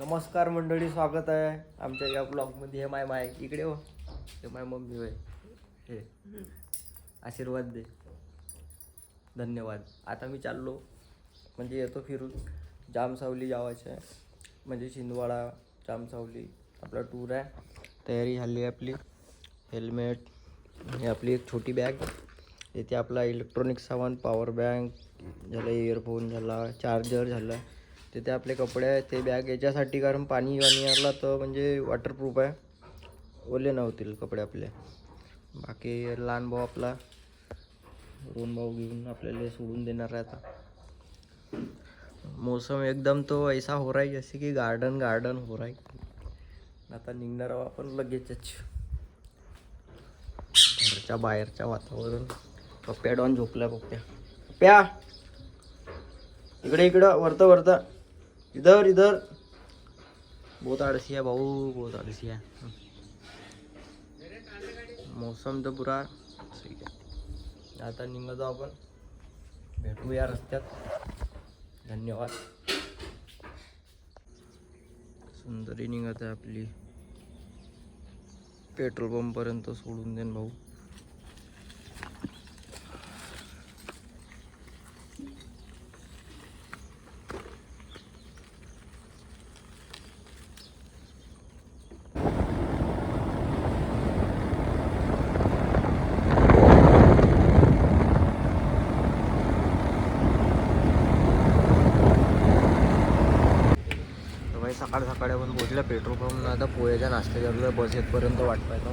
नमस्कार मंडळी, स्वागत आहे आमच्या या ब्लॉगमध्ये. हे माय इकडे हो, हे माय मम्मी होय. हे आशीर्वाद दे, धन्यवाद. आता मी चाललो म्हणजे येतो फिरून. जामसावली जावायचं आहे, म्हणजे छिंदवाडा जामसावली आपला टूर आहे. तयारी झाली आहे आपली. हेल्मेट, हे आपली एक छोटी बॅग, इथे आपला इलेक्ट्रॉनिक सामान, पॉवर बँक झालं, इयरफोन झाला, चार्जर झाला. तिथे आपले कपडे आहेत. ते बॅग याच्यासाठी कारण पाणी आला तर म्हणजे वॉटरप्रूफ आहे, ओले नव्हतील कपडे आपले. बाकी लहान भाऊ आपला रोहन भाऊ घेऊन आपल्याला सोडून देणार आहे. आता मौसम एकदम तो ऐसा हो रहा है जैसे की गार्डन हो रहा है. आता निघणार आहोत आपण लगेचच. घरच्या बाहेरच्या वातावरण. पप्प्या डॉन झोपला. पप्प्या इकडं वरता इधर. बहुत आळसी है भाऊ, बहुत आळसी है. मौसम तर पुरा सही आहे. आता निघतो आपण, भेटूया रस्त्यात. धन्यवाद. सुंदरी निघत आहे आपली. पेट्रोल पंप पर्यंत सोडून देन भाऊ. सकाळी आपण पोहोचल्या पेट्रोल पंप. आता पोह्याच्या नाश्ता करला, बस येतपर्यंत वाट पाहतो.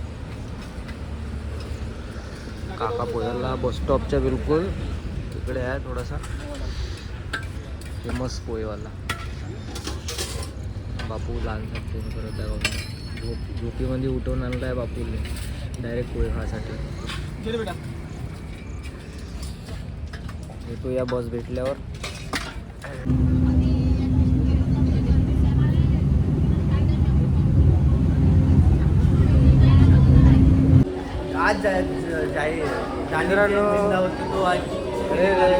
काका पोह्याला बस स्टॉपच्या बिलकुल तिकडे आहे, थोडासा फेमस पोहेवाला. बापू लहानसा फोन करत आहे. झोपीमध्ये उठवून आणलं आहे बापूले डायरेक्ट पोहे खासाठी. येतो या बस भेटल्यावर. आज होती तो आज.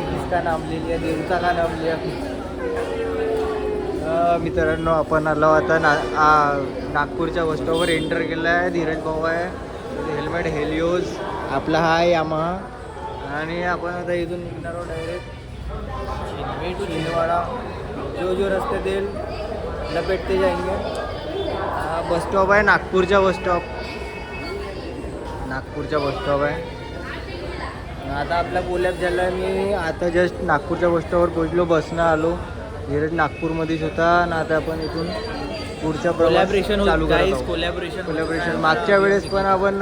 किसका नाम ले लिया, देवचा का नाम लिया. मित्रांनो, आपण आलो आता नागपूरच्या बस स्टॉपवर एंटर केलं आहे. धीरज भाऊ आहे, हेल्मेट हेलिओज आपला हा यामाहा. आणि आपण आता इथून निघणार आहोत डायरेक्ट छिंदवाडा. जो रस्ते देईल लपेटते जाएंगे. बस स्टॉप आहे नागपूरचा बस स्टॉप आहे. आता आपला कोलॅप झाला आहे. मी आता जस्ट नागपूरच्या बस स्टॉपवर पोहोचलो, बसनं आलो. धीरज नागपूरमध्येच होता ना. आता आपण इथून पुढच्या कोलॅबरेशन चालू करतो. कोलॅबरेशन मागच्या वेळेस पण आपण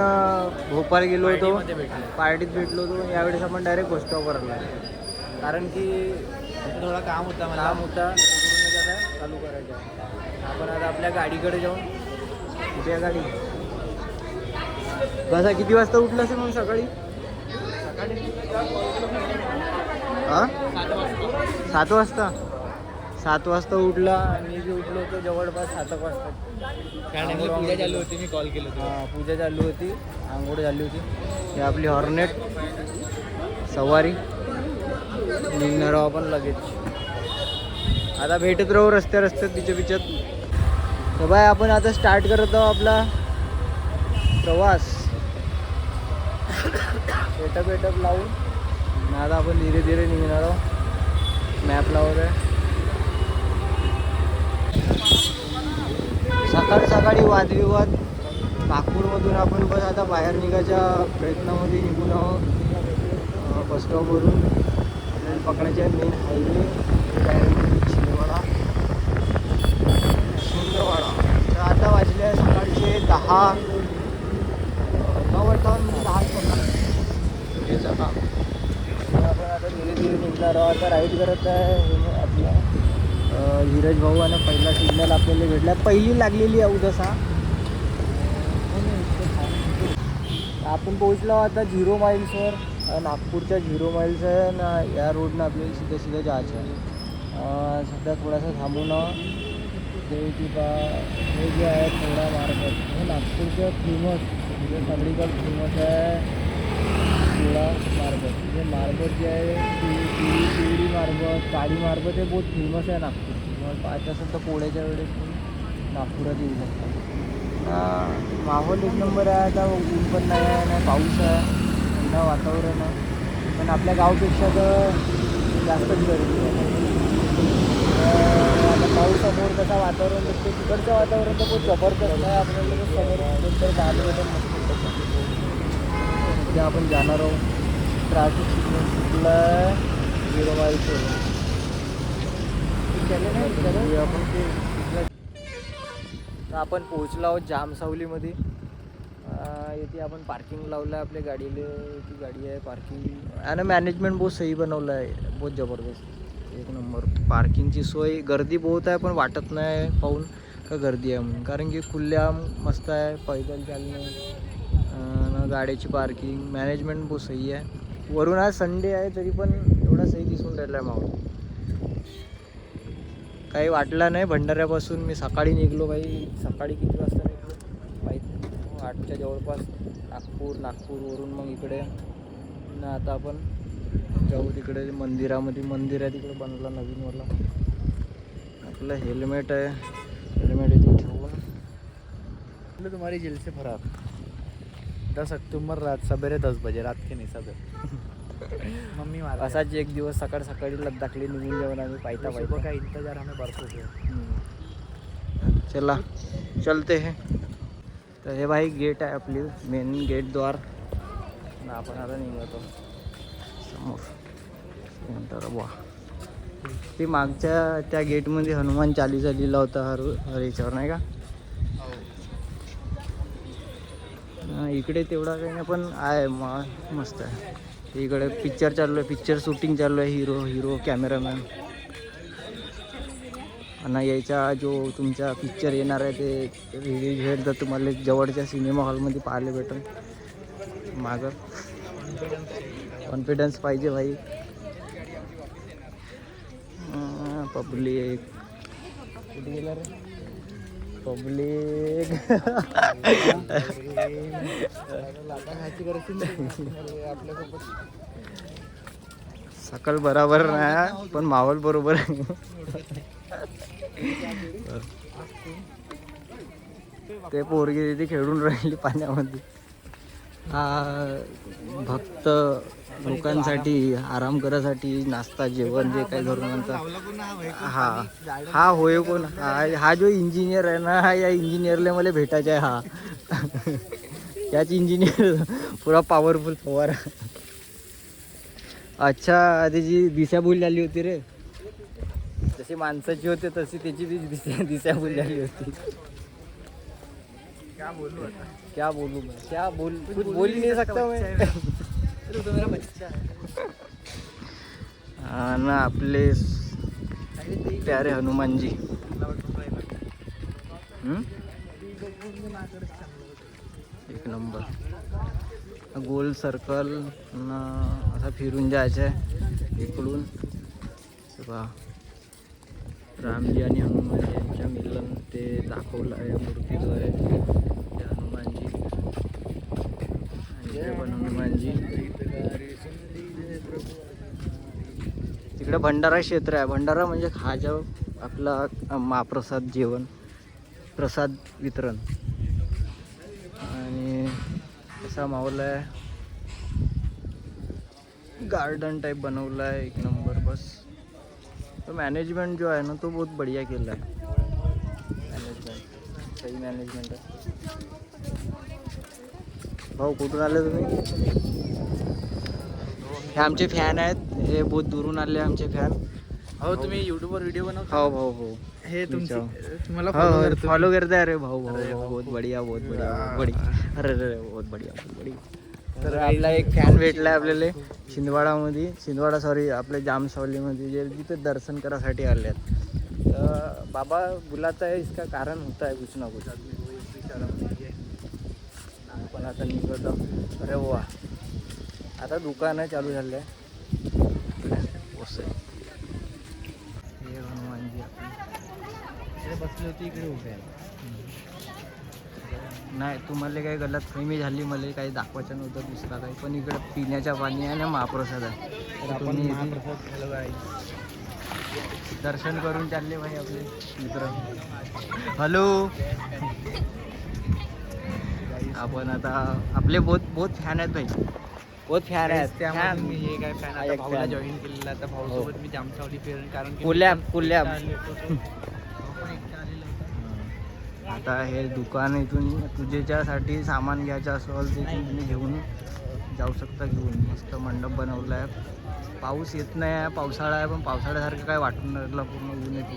भोपाळ गेलो होतो, पार्टीत भेटलो होतो. यावेळेस आपण डायरेक्ट बस स्टॉपवर आलो, कारण की थोडा काम होता चालू करायचं. आपण आता आपल्या गाडीकडे जाऊन, कुठे गाडी कसा किती वाजता उठलं असेल मग सकाळी? हां 7 वाजता उठला. आणि जे उठलो होतो जवळपास 7 वाजता. पूजा चालू होती, मी कॉल केलं. पूजा चालू होती, आंघोळ झाली होती. ही आपली हॉर्नेट सवारी. निघणार आहोत आपण लगेच. आता भेटत राहू रस्त्यात बिचत. तर बाय, आपण आता स्टार्ट करत आहोत आपला प्रवास. सेटअप लावून आता आपण धीरे निघणार आहोत. मॅप लावत आहे. सकाळी वादविवाद. नागपूरमधून आपण बस आता बाहेर निघायच्या प्रयत्नामध्ये निघून आहोत. बस स्टॉपवरून पकडायच्या मेन हायवे छिंदवाडा. तर आता वाजले सकाळचे 10. आपण आता धीरे निघणार आहोत. आता राईड करत आहे आपला धीरज भाऊ. आणि पहिला सिग्नल आपल्याला भेटला, पहिली लागलेली आहे उदसा. आपण पोहोचलो आता 0 माईल्सवर. नागपूरच्या 0 माईल्स आहे ना. या रोडनं आपल्याला सीधा जायचं आहे. सध्या थोडासा थांबून ते किंवा हे जे आहे थोडा मार्ग, हे नागपूरचं फेमस, म्हणजे सगळीकडे फेमस आहे थोडा मार्ग. जे मार्ग जे आहे पिवळी मार्ग, काळी मार्ग, ते बहुत फेमस आहे नागपूर. पाच असेल तर पोळ्याच्या वेळेस नागपुरात येऊ शकता. माहोल एक नंबर आहे. आता ऊन पण नाही आहे, नाही पाऊस आहे, थंड वातावरण आहे. पण आपल्या गावपेक्षा तर जास्तच गर्दी आहे. आता पाऊसामोर कसं वातावरण दिसते, तिकडचं वातावरण तर खूप जबरदस्त आहे. आपल्याला तर समोर नंतर पाहायला भेटेल मस्त. उद्या आपण जाणार आहोत. ट्रॅफिक सिग्नल सुटला आहे 0 माईलचं. आपण पोहोचलो आहोत जामसावलीमध्ये. इथे आपण पार्किंग लावलं आहे आपल्या गाडीला. ती गाडी आहे पार्किंग. आणि मॅनेजमेंट बहुत सही बनवलं आहे, बहुत जबरदस्त एक नंबर. पार्किंगची सोय, गर्दी बहुत आहे पण वाटत नाही पाहून का गर्दी आहे म्हणून, कारण की खुल्याम मस्त आहे. पैदल चालणे, गाड्याची पार्किंग, मॅनेजमेंट बहुत सही आहे. वरून आज संडे आहे तरी पण एवढा सही दिसून राहिला आहे माहोल. काही वाटलं नाही. भंडाऱ्यापासून मी सकाळी निघलो बाई. सकाळी किती वाजता निघलो माहीत नाही, 8च्या जवळपास. नागपूरवरून मग इकडे ना आता आपण जाऊ तिकडे मंदिरामध्ये. मंदिर आहे तिकडे बनवला नवीनवाला. आपलं हेल्मेट आहे, हेल्मेट इथे ठेवून. तुम्हारी जेल से फरार 10 अक्टूबर रात सवेरे 10 बजे, रात के नहीं सवेरे. मम्मी असाच एक दिवस सकाळी लद्दाखली निघून जाऊन आम्ही पायता का इंतजार हमें बरसों से. चला चलते हैं. तर हे भाई गेट आहे आपली, मेन गेट द्वार. आपण आता निघतो समोर. नंतर वा ते मागच्या त्या गेटमध्ये हनुमान चालीसा लिहिला होता हर याच्यावर, नाही का? इकडे तेवढा काही नाही पण आहे मस्त आहे. इकडे पिक्चर चालू आहे, पिक्चर शूटिंग चालू आहे. Hero cameraman. आणि यायचा जो तुमचा पिक्चर येणार आहे ते रिलीज होईल तर तुम्हाला जवळच्या सिनेमा हॉलमध्ये पाहायला भेटेल. मागं कॉन्फिडन्स पाहिजे भाई. पब्लिक कुठे गेला रे? पब्लिक सकल बराबर नाही पण माहोल बरोबर आहे. ते पोरगी तिथे खेळून राहिली पाण्यामध्ये. भक्त लोकांसाठी आराम करायसाठी नाश्ता जेवण जे काही घरून आणतात. हा होय कोण? हा जो इंजिनियर आहे ना, या इंजिनियरला मला भेटायचा आहे. याच इंजिनियर पुरा पॉवरफुल फवारा. अच्छा, त्याची दिशाभूल झाली होती रे. जशी माणसाची होते तशी त्याची बी दिशाभूल झाली होती. क्या बोलूं मैं, कुछ बोल ही नहीं सकता मैं. ना आपले प्यारे हनुमान जी. एक नंबर. गोल सर्कल ना असा फिरून जायचं आहे इकडून. रामजी आणि हनुमानजी यांच्या मिलन ते दाखवलं आहे मूर्तीद्वारे. हनुमानजी आणि पण हनुमानजी. तिकडे भंडारा क्षेत्र आहे. भंडारा म्हणजे हा जो आपला महाप्रसाद जेवण, प्रसाद वितरण. आणि असा माहोल आहे. गार्डन टाइप बनवला आहे एक नंबर. बस तो मॅनेजमेंट जो आहे ना तो बहुत बढ़िया केला आहे. मॅनेजमेंट सही मॅनेजमेंट आहे. भाऊ कुठून आले तुम्ही? हे आमचे फॅन आहेत. हे बहुत दुरून आले आमचे फॅन. हो, तुम्ही यूट्यूबवर व्हिडिओ बनवता? हो हो हो. हे तुम्हाला फॉलो करते. अरे भाऊ बहुत बढ़िया, बहुत बढ़िया, बहुत बढ़िया. अरे बहुत बढ़िया, बहुत बढ़िया. तर आपला एक फॅन भेटला आहे आपल्याला छिंदवाड़ा सॉरी आपल्या जामसावलीमध्ये, जे तिथे दर्शन करायसाठी आले आहेत. तर बाबा बुलाता है, इसका कारण होता है कुछ ना कुछ. पण आता निघतो. अरे वा, आता दुकानं चालू झालं आहे. हे हनुमानजी बसले होते इकडे उभे आहे. नाही, तुम्हाला काही गलतफहमी झाली, मला काही दाखवायचं नव्हतं दुसरा काही. पण इकडे पिण्याच्या पाणी आहे ना, महाप्रसाद आहे. तर आपण महाप्रसाद खायला दर्शन करून चालले भाई आपले मित्र. हॅलो. आपण आता आपले बहुत फॅन आहेत भाई, बहुत फॅन आहेत. त्यामध्ये मी हे काय फॅन आता एक भाऊला fan. जॉईन केलेला. आता भाऊसोबत मी जामसावली फिरेन कारण की कोलॅब मी कोलॅब. एकटा आलेलो होतो. भाऊ पण एकटा आलेला होता. आता हे दुकान इथून पूजेच्यासाठी सामान घ्यायचं असेल ते तुम्ही घेऊन जाऊ शकता. घेऊन मस्त मंडप बनवला आहे. पाऊस येत नाही आहे, पावसाळा आहे, पण पावसाळ्यासारखं काय वाटून राहिलं. पूर्ण ऊन येते.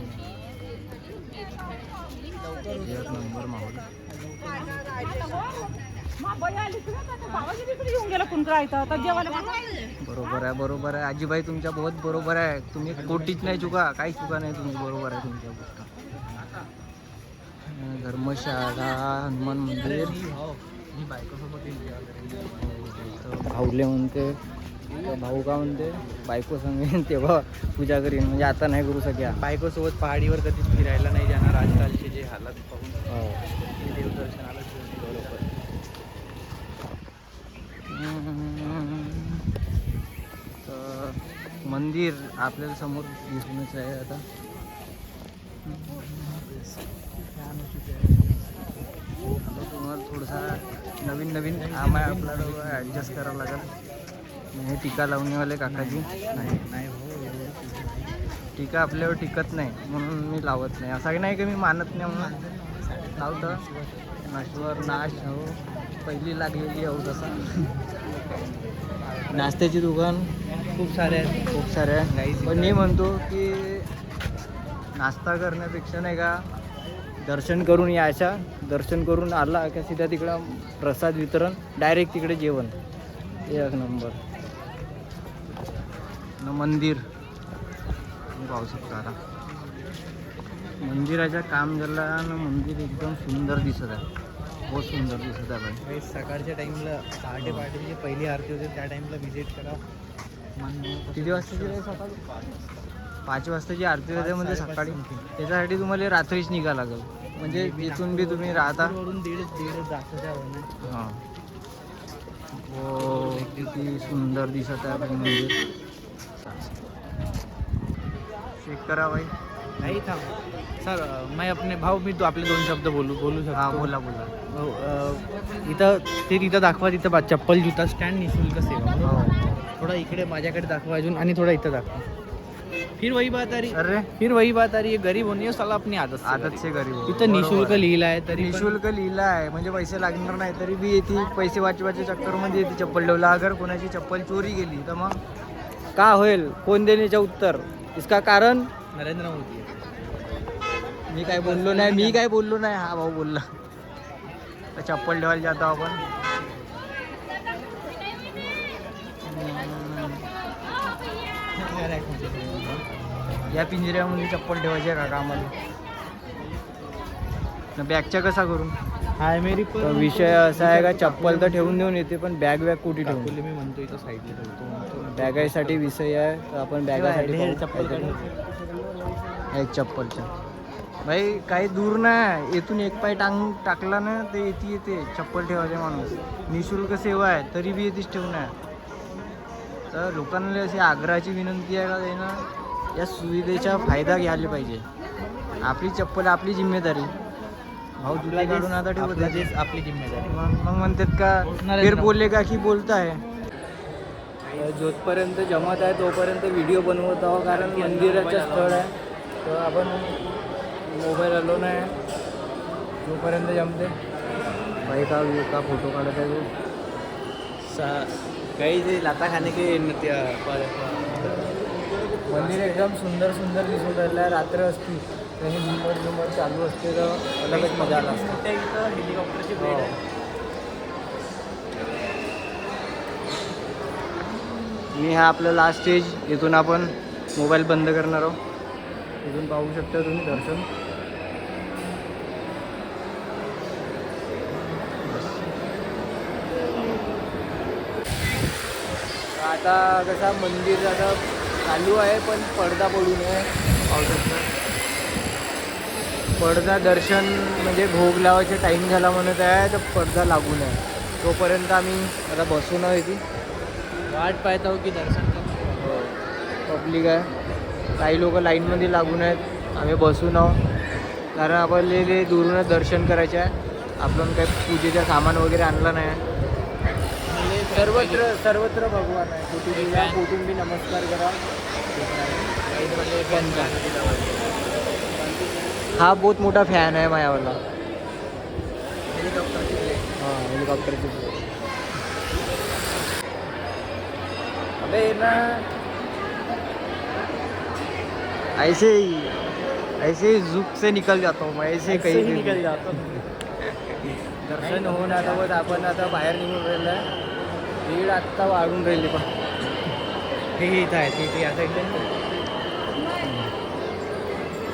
एक नंबर माहोल. बरोबर आहे, बरोबर आहे आजीबाई, तुमच्या बहुत बरोबर आहे. तुम्ही कोटीच नाही चुका, काही चुका नाही तुम्ही, बरोबर आहे तुमच्या गोष्ट. धर्मशाळा, हनुमान मंदिर. मी बायकोसोबत भाऊले म्हणते, भाऊ का म्हणते बायको सांगेन तेव्हा पूजा करीन, म्हणजे आता नाही करू शक्या. बायकोसोबत पहाडीवर कधीच फिरायला नाही जाणार. आजकालचे जे हालत पाहून ते देवदर्शनाला बरोबर. तर मंदिर आपल्याला समोर दिसूनच आहे आता. तुम्हाला थोडासा नवीन नवीन काम आहे, आपल्याला ॲडजस्ट करावं लागेल. हे टीका लावणीवाले काकाजी नाही, टीका आपल्यावर टिकत नाही म्हणून मी लावत नाही. असं नाही की मी मानत नाही म्हणून लावतं. नाशवर नाश हो, पहिली लागलेली हो तसा. नाश्त्याची दुकान खूप सारे आहेत. खूप सारे आहे, पण मी म्हणतो की नाश्ता करण्यापेक्षा नाही का दर्शन करून यायचा. दर्शन करून आला का सीधा तिकडं प्रसाद वितरण, डायरेक्ट तिकडे जेवण. एक नंबर. मंदिर तुम्ही पाहू शकता. आता मंदिराचं काम झालं आणि मंदिर एकदम सुंदर दिसत आहे, बहुत सुंदर दिसत आहे भाई. सकाळच्या टाईमला पहाटे पहाटे जी पहिली आरती होते त्या टाईमला व्हिजिट करा. किती वाजताची आहे सकाळी? 5 वाजताची आरती होते म्हणजे सकाळी. त्याच्यासाठी तुम्हाला रात्रीच निघा लागेल, म्हणजे इथून बी तुम्ही राहता. दीड तासाच्या वरनं. हां, हो किती सुंदर दिसत आहे भाई मंदिर. चेक करा भाई. नाही थांब सर, मैं अपने भाऊ मी तो आपले 2 शब्द बोलू शकतो. हां बोला बोला. इथं ते तिथं दाखवा, तिथं चप्पल जुता स्टँड निःशुल्क सेवा. हो. थोडा इकडे माझ्याकडे दाखवा अजून, आणि थोडा इथं दाखवा. फिर वही बात आ रही, अरे फिर वही बात आ रही है, गरीब होणे साला अपनी आदत से गरीब हो. इथं निःशुल्क लिहिलं आहे तरी पण- निःशुल्क लिहिलं आहे म्हणजे पैसे लागणार नाही, तरी बी येते पैसे वाचवायच्या चक्करमध्ये येते चप्पल ठेवला. अगर कोणाची चप्पल चोरी गेली तर मग का होईल? कोण देण्याचे उत्तर? इसका कारण नरेंद्र मोदी. मी काय बोललो नाही, हा भाऊ बोलला. तर चप्पल ठेवायला जातो आपण. या पिंजऱ्यामध्ये चप्पल ठेवायची आहे का आम्हाला? बॅगच्या कसा करून? हाय मेरी तर विषय असा आहे का चप्पल तर ठेवून देऊन येते, पण बॅग कुठे ठेवून? मी म्हणतो इथं साईडला ठेवतो. बॅगासाठी विषय आहे, तर आपण बॅगासाठी चप्पल चप्पलच्या भाई काही दूर नाही. इथून एक पाय टाकला ना ते येते चप्पल ठेवायचे माणूस. निःशुल्क सेवा आहे तरी बी येतेच ठेवून आहे. तर लोकांना अशी आग्रहाची विनंती आहे का त्यानं या सुविधेचा फायदा घ्यायला पाहिजे. आपली चप्पल आपली जिम्मेदारी. भाऊ जुलै काढून आता ठेवत आहे. आपली जिम्मेदारी. मग म्हणतात का फिर बोलले का की बोलता आहे. जोपर्यंत जमत आहे तोपर्यंत व्हिडिओ बनवत आहोत, कारण मंदिराचं स्थळ आहे. तर आपण मोबाईल आलो नाही जोपर्यंत जमते. भाई का फोटो काढत आहे काही जे लाता खाणे के मंदिर एकदम सुंदर सुंदर दिसून राहिलं आहे. रात्र असती त्याने झुंबर चालू असते तर अलगच मजा आला असता. इथं हेलिकॉप्टरची हो. मी हा आपला लास्ट स्टेज. इथून आपण मोबाईल बंद करणार आहोत. इथून पाहू शकता तुम्ही दर्शन. आता कसा मंदिर आता चालू आहे, पण पडदा पडू नये. पाहू शकता पडदा दर्शन म्हणजे भोग लावायचा टाईम झाला म्हणत आहे, तर पडदा लागू नये. तोपर्यंत आम्ही आता बसून आहे ती वाट पाहत आहो की दर्शन पब्लिक आहे. काही लोक लाईनमध्ये लागून आहेत. आम्ही बसून आहोत कारण आपल्याला दुरूनच दर्शन करायचे आहे. आपण काही पूजेचा सामान वगैरे आणलं नाही. सर्वत्र भगवान आहे. कुठून बी नमस्कार करा. हा बहुत मोठा फॅन आहे माझ्यावाला. हां हेलिकॉप्टरची. अबे ना ऐसे ही झुक से निकल जाता हूँ मैं. ऐसे कहीं भी निकल जाता हूँ. दर्शन होऊन आता बघ आपण आता बाहेर निघून राहिलं आहे. भीड आत्ता वाढून राहिली पण हे इथं आहे तिथे आता एकदम.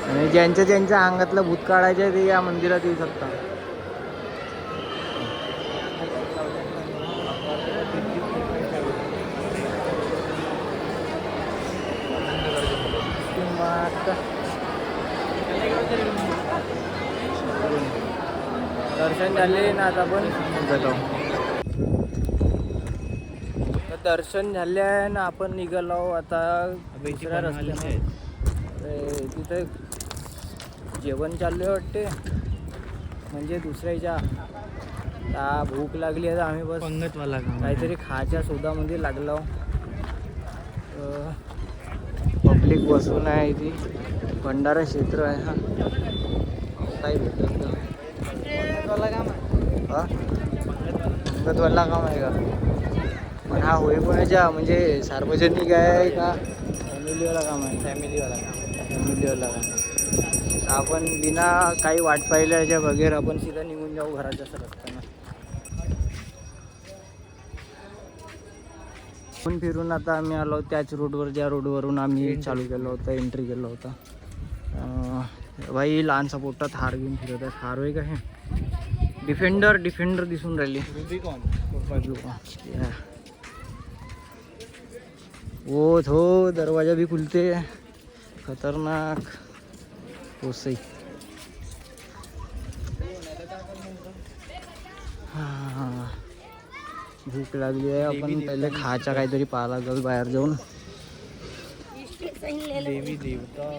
आणि ज्यांच्या अंगातलं भूत काढायचं आहे ते या मंदिरात येऊ शकतात. दर्शन झाले ना आता पण जातो. दर्शन झाले आहे ना आपण निघालो आता दुसऱ्या रस्त्याने. तिथे जेवण चालले वाटते म्हणजे दुसऱ्याच्या. भूक लागली आहे. आम्ही बस पंगतवाला काहीतरी खायच्या शोधामध्ये लागलो. पब्लिक बसून आहे इथे. भंडारा क्षेत्र आहे. हा काही भेटत पंगतवाला काम आहे. हा पंगतवाला काम आहे का? पण हा होई कोणाच्या म्हणजे सार्वजनिक आहे का फॅमिलीवाला काम आहे? फॅमिलीवाला काम. आपण बिना काही वाट पाहिल्याच्या बगैर आपण सीधा निघून जाऊ घराच्या रस्त्यानं. फिरून आता आम्ही आलो त्याच रोडवर ज्या रोडवरून आम्ही चालू केलं होतं, एंट्री केलं होतं. भाई लहानसा पोटात हार घेऊन फिरत आहे. हार होय का हे? डिफेंडर दिसून राहिली. वो थो दरवाजा भी खुलते. खतरनाक हो सही. हां भूक लागली आहे. आपण पहिले खायचा काहीतरी पाहा लागेल बाहेर जाऊन. देवी देवता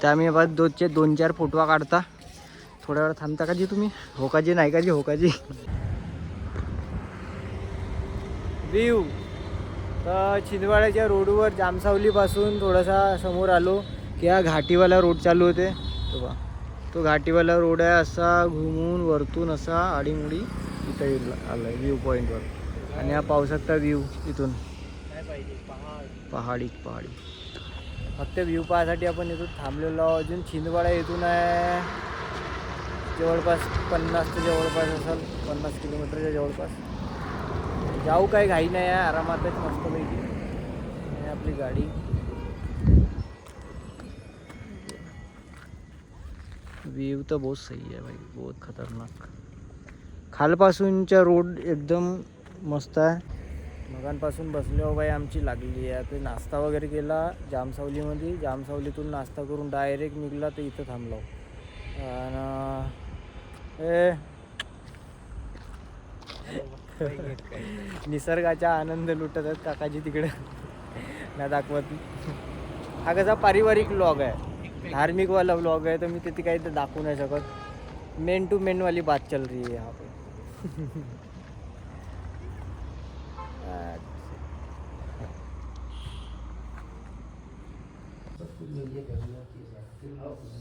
त्या आम्ही बस 2-4 फोटो काढता. थोड्या वेळ थांबता का जी तुम्ही? हो का जी? नाही का जी? हो का जी? व्ह्यू तर छिंदवाड्याच्या रोडवर जामसावलीपासून थोडासा समोर आलो की हा घाटीवाला रोड चालू होते. तो घाटीवाला रोड आहे. असा घुमून वरतून असा आडीमुडी इथं आला आहे व्ह्यू पॉईंटवर. आणि हा पाहू शकता व्ह्यू इथून. पहाडी फक्त व्ह्यू पाहायसाठी आपण इथून थांबलेलो. अजून छिंदवाडा इथून आहे जवळपास 50 जवळपास असेल. 50 किलोमीटरच्या जवळपास. जाऊ काही घाई नाही आहे. आरामातच मस्तपैकी आहे आपली गाडी. व्ह्यू तर बहुत सही आहे भाई. बहुत खतरनाक. खालपासूनच्या रोड एकदम मस्त आहे. मगांपासून बसले हो बाई आमची लागली आहे. आता नाश्ता वगैरे केला जामसावलीमध्ये. जामसावलीतून नाश्ता करून डायरेक्ट निघला तर इथं थांबलो. आणि निसर्गाचा आनंद लुटत आहेत काकाजी तिकडे ना दाखवत. हा कसा पारिवारिक व्लॉग आहे, धार्मिकवाला व्लॉग आहे, तर मी तिथे काही तर दाखवू नाही शकत. मेन टू मेन वाली बात चल रही है यहाँ पे.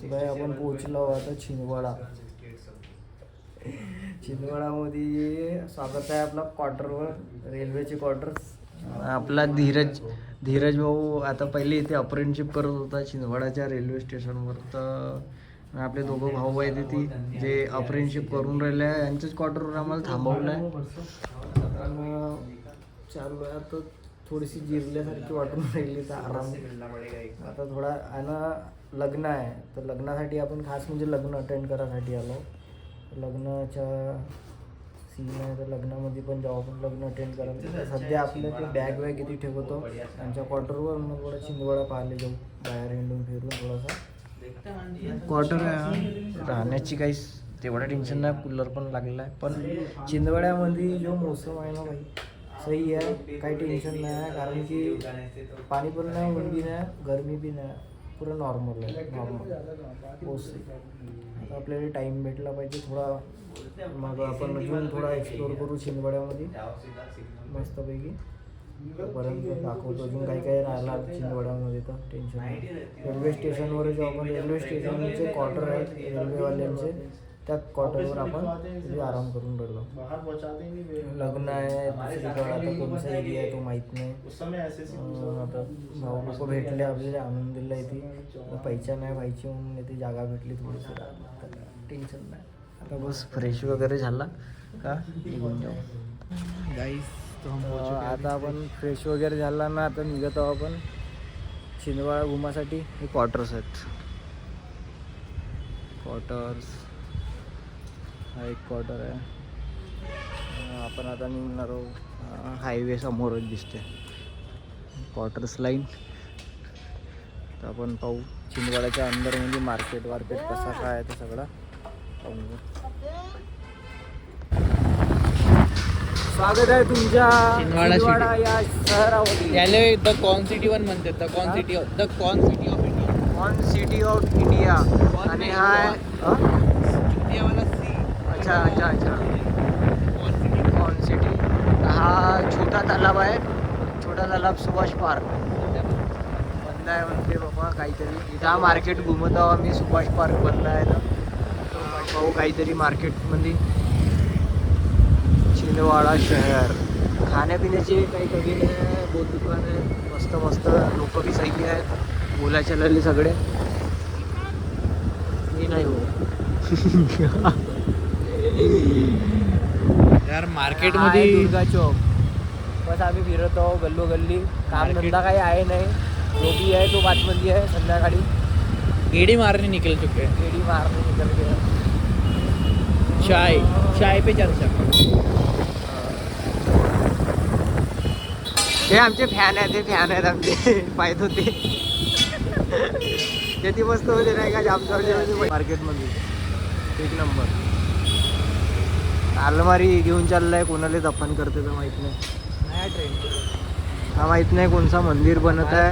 भाई आपण पोहोचलो आता छिंदवाडा. छिंदवाडामध्ये स्वागत आहे आपला क्वार्टरवर, रेल्वेचे क्वार्टर्स. आपला धीरज भाऊ आता पहिले इथे अप्रेंटिसशिप करत होता छिंदवाडाच्या रेल्वे स्टेशनवर. तर आपले दोघं भाऊ आहेत तिथे जे अप्रेंटिसशिप करून राहिले आहे. यांच्याच क्वार्टरवर आम्हाला थांबवलं आहे. चालू आहे आता. थोडीशी जिरल्यासारखी वाटून राहिली तर आराम. आता थोडा आणि लग्न आहे तर लग्नासाठी आपण खास म्हणजे लग्न अटेंड करायसाठी आलो. लग्नाच्या सीन आहे तर लग्नामध्ये पण जाऊ आपण. लग्न अटेंड करायला सध्या आपलं ते बॅग वॅग किती ठेवतो त्यांच्या क्वार्टरवर. मग थोडा छिंदवाडा पाहिले जाऊ बाहेर हिंडून फिरून. थोडासा क्वार्टर आहे, राहण्याची काही तेवढं टेन्शन नाही. कूलर पण लागलेला आहे. पण छिंदवाड्यामध्ये जो मोसम आहे ना भाई सही आहे, काही टेन्शन नाही आहे. कारण की पाणी पण नाही, ऊन बी नाही, गरमी बी नाही, पुरं नॉर्मल आहे. नॉर्मल आता आपल्याला टाईम भेटला पाहिजे थोडा, मग आपण अजून थोडा एक्सप्लोर करू छिंदवाड्यामध्ये मस्तपैकी. तोपर्यंत दाखवतो अजून काही काही राहिला छिंदवाड्यामध्ये, तर टेन्शन नाही. रेल्वे स्टेशनवर जो आपण रेल्वे स्टेशनचे क्वार्टर आहेत रेल्वेवाल्यांचे, त्या क्वार्टरवर आपण तिथे आराम करून राहिलो. लग्न आहे दुसरीकडे, आता कोणता एरिया आहे तो माहीत नाही. आता भाऊ लोक भेटले आपल्याला, आणून दिलं इथे. पैसा नाही व्हायची म्हणून इथे जागा भेटली थोडीशी, टेन्शन नाही. आता बस फ्रेश वगैरे झाला का निघून जाऊ गाईस. आता आपण फ्रेश वगैरे झाला ना, आता निघत आहोत आपण छिंदवाडा घुमासाठी. हे क्वार्टर्स आहेत, क्वार्टर्स. हा एक क्वार्टर आहे. आपण आता निघणार आहोत, हायवे समोरच दिसते क्वार्टर्स लाईन. तर आपण पाहू छिंदवाड्याच्या अंदर म्हणजे मार्केट कसा काय आहे ते सगळं पाहून. स्वागत आहे तुमच्या छिंदवाडा या शहरामध्ये. याला द कॉर्न सिटी वन म्हणतात, the corn city of India. Corn city of India. आणि हा अच्छा कॉर्न सिटी. हा छोटा तालाब आहे, छोटा तालाब सुभाष पार्क बंद आहे म्हणते बाबा काहीतरी. इथं हा मार्केट घुमत आहो आम्ही, सुभाष पार्क बंद आहे तर पाहू काहीतरी मार्केटमध्ये. छिंदवाडा शहर खाण्यापिण्याचे काही कमी नाही, बहुत दुकान आहे मस्त मस्त. लोक बी सही आहेत, बोलायचे लागले सगळे. मी नाही हो यार मार्केटमध्ये दुर्गा चौक. बस आम्ही फिरत आहो गल्लोगल्ली. काम धंदा काही आहे नाही, जो भी आहे तो बातमध्ये आहे. संध्याकाळी गेड़ी मारने निकल चुके हैं. गेडी मारणे निकल गया. चाय पे चर्चा. हे आमचे फॅन आहेत, ते फॅन आहेत आमचे पाहत होते. किती मस्त होते नाही का जामसावली मार्केटमध्ये, एक नंबर. अलमारी घेऊन चाललाय, कोणाला दफन करते तर माहित नाही. नया ट्रेंड. हा माहित नाही कोणचा मंदिर बनत आहे.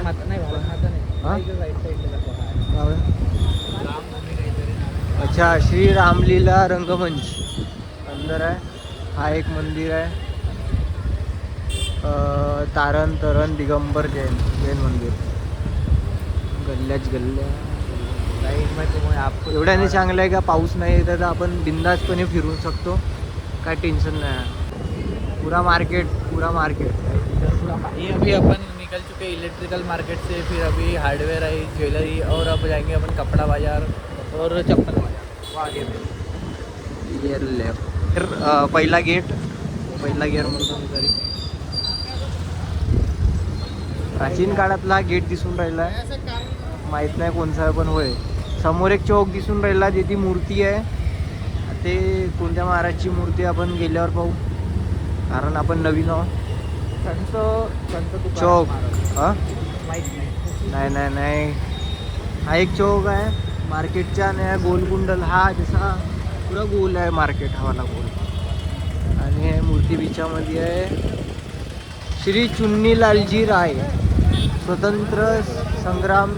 अच्छा, श्री रामलीला रंगमंच अंदर आहे. हा एक मंदिर आहे, तारण दिगंबर जैन मंदिर. गल्ल्याच गल्ल्या एवढ्याने चांगलं आहे का पाऊस नाही येत तर आपण बिंदासपणे फिरू शकतो, काय टेन्शन नाही. पूरा मार्केट ये अभी अपन निकल चुके इलेक्ट्रिकल मार्केट से, फिर अभी हार्डवेयर है, ज्वेलरी, और अब जाएंगे अपन कपड़ा बाजार और चप्पल बाजार. आगे में ये लेफ्ट पहिला गेट म्हणतो मी तरी. प्राचीन काळातला हा गेट दिसून राहिला आहे, माहीत नाही कोणचा आहे पण होय. समोर एक चौक दिसून राहिला, जिथे मूर्ती आहे. ते कोणत्या महाराजची मूर्ती आपण गेल्यावर पाहू, कारण आपण नवीन आहोत. चौक हां नाही. हा एक चौक आहे मार्केटच्या, आणि गोलकुंडल हा जसा पुरा गोल आहे मार्केट, हा वाला गोल. आणि हे मूर्ती बिचामध्ये आहे श्री चुन्नीलालजी राय, स्वतंत्र संग्राम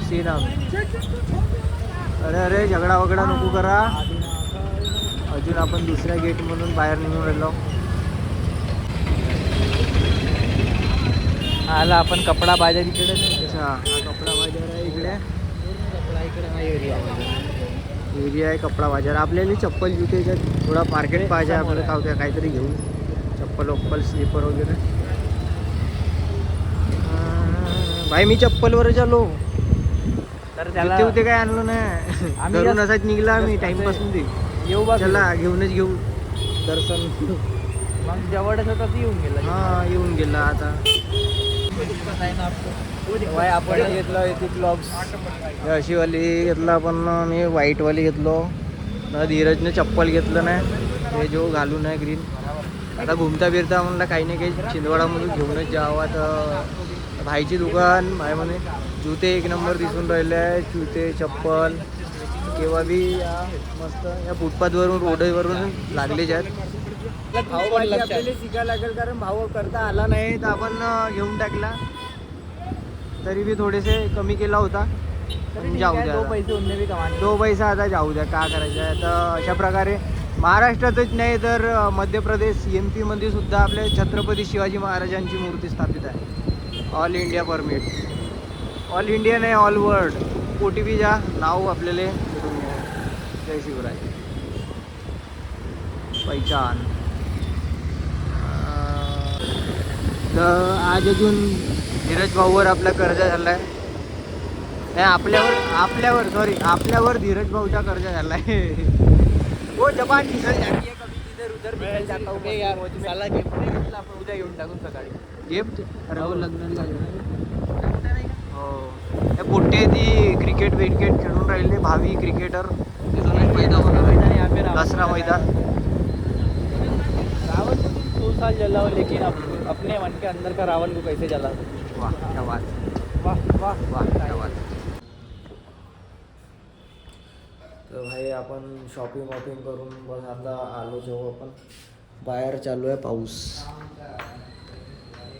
सेनानी. अरे झगडा वगडा नको करा. अजून आपण दुसऱ्या गेट म्हणून बाहेर निघून राहिलो. आला आपण कपडा बाजार इकडे. अच्छा, हा कपडा बाजार आहे इकडे. कपडा इकडे हा एरिया आहे कपडा बाजार. आपल्याला चप्पल जुतेच्या थोडा मार्केट पाहिजे आपल्याला, काहीतरी घेऊ, चप्पल स्लीपर वगैरे. भाई मी चप्पलवरच आलो, तर त्याला जुते काय आणलो नाही. आम्ही घरून असाच निघला आम्ही टाइमपास मध्ये. येऊ बा, चला घेऊनच घेऊ दर्शन. मग जवळच होता ती येऊन गेला. हा येऊन गेला आता. आपण घेतलं येथे ब्लॉग्स. अशीवाली घेतला आपण, मी व्हाईटवाली घेतलो ना. धीरजने चप्पल घेतलं नाही, हे जो घालून आहे ग्रीन. आता घुमता फिरता म्हणलं काही नाही काही छिंदवाडामधून घेऊनच जावं. तर भाईची दुकान भाई म्हणे जुते एक नंबर दिसून राहिले आहे, जुते चप्पल केव्हा बी या मस्त या फुटपाथवरून रोडवरून लागलेच आहेत. भाऊभाजी आपल्याला शिकायला लागेल, कारण भाऊ करता आला नाही तर आपण घेऊन टाकला. तरी बी थोडेसे कमी केला होता. पण जाऊ द्या, 2 पैसे उनने भी कमाने. 2 पैसा आता जाऊ द्या, का करायचं आहे. तर अशा प्रकारे महाराष्ट्रातच नाही तर मध्य प्रदेश MP मध्ये सुद्धा आपल्या छत्रपती शिवाजी महाराजांची मूर्ती स्थापित आहे. All India permit, all India नाही ऑल वर्ल्ड. OTPचा नाव आपल्याला भेटून मिळेल. जय शिवराय. पहिचान. तर आज अजून धीरज भाऊवर आपला कर्ज झाला आहे. आपल्यावर धीरज भाऊचा कर्ज झाला आहे. हो जपान डिझेल झाली आहे कमी, इधर उधर निकल जाता हूँ यार. मला गिफ्ट नाही घेतलं, आपण उद्या घेऊन टाकून सकाळी. गिफ्ट अरे हो, लग्नाला लागलं. हो, त्या पोट्टे ती क्रिकेट खेळून राहिले, भावी क्रिकेटर. दसरा मैदान. रावण को 2 साल जला हो, लेकिन अपने मन के अंदर का रावण को कैसे जला. वाह क्या बात, वाह वाह वाह क्या बात. तर भाई आपण शॉपिंग करून बस आता आलो. जेव्हा आपण बाहेर चालू आहे पाऊस,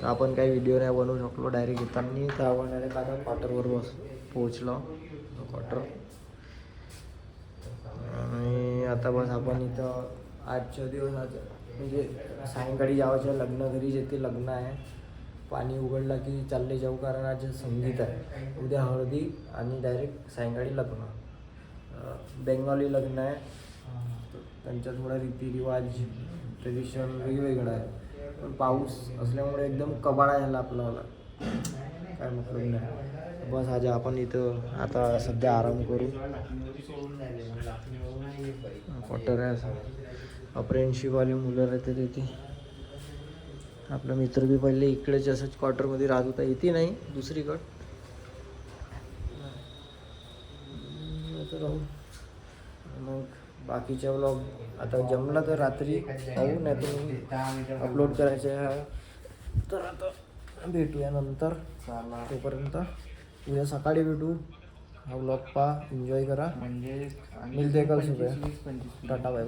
तर आपण काही व्हिडिओ नाही बनवू शकलो डायरेक्ट येताना. तर आपण डायरेक्ट आता क्वार्टरवर पोहोचलो. क्वार्टर. आणि आता बस आपण इथं आजच्या दिवस म्हणजे सायंकाळी जावाच्या लग्न घरी जेथे लग्न आहे. पाणी उघडला की चालले जाऊ, कारण आज संगीत आहे. उद्या हळदी आणि डायरेक्ट सायंकाळी लग्न. बेंगॉली लग्न आहे, त्यांच्या थोडा रीतिरिवाज ट्रेडिशन वेगवेगळं आहे. पण पाऊस असल्यामुळे एकदम कबाडा झाला आपल्याला, काय मतलब नाही. बस आज आपण इथं आता सध्या आराम करू. क्वार्टर आहे असं. अप्रेंटशिपवाले मुलं राहते तिथे. आपला मित्र बी पहिले इकडेच असंच क्वार्टरमध्ये राहत होता, इथे नाही दुसरीकडं. राहू मग बाकीच्या व्लॉग आता जमला तर रात्री पाहू, नाही तर अपलोड करायचे आहे. तर आता भेटूया नंतर. तोपर्यंत उद्या सकाळी भेटू. हा व्लॉग पहा, एन्जॉय करा. म्हणजे मिलते कल सुबह. Tata bye.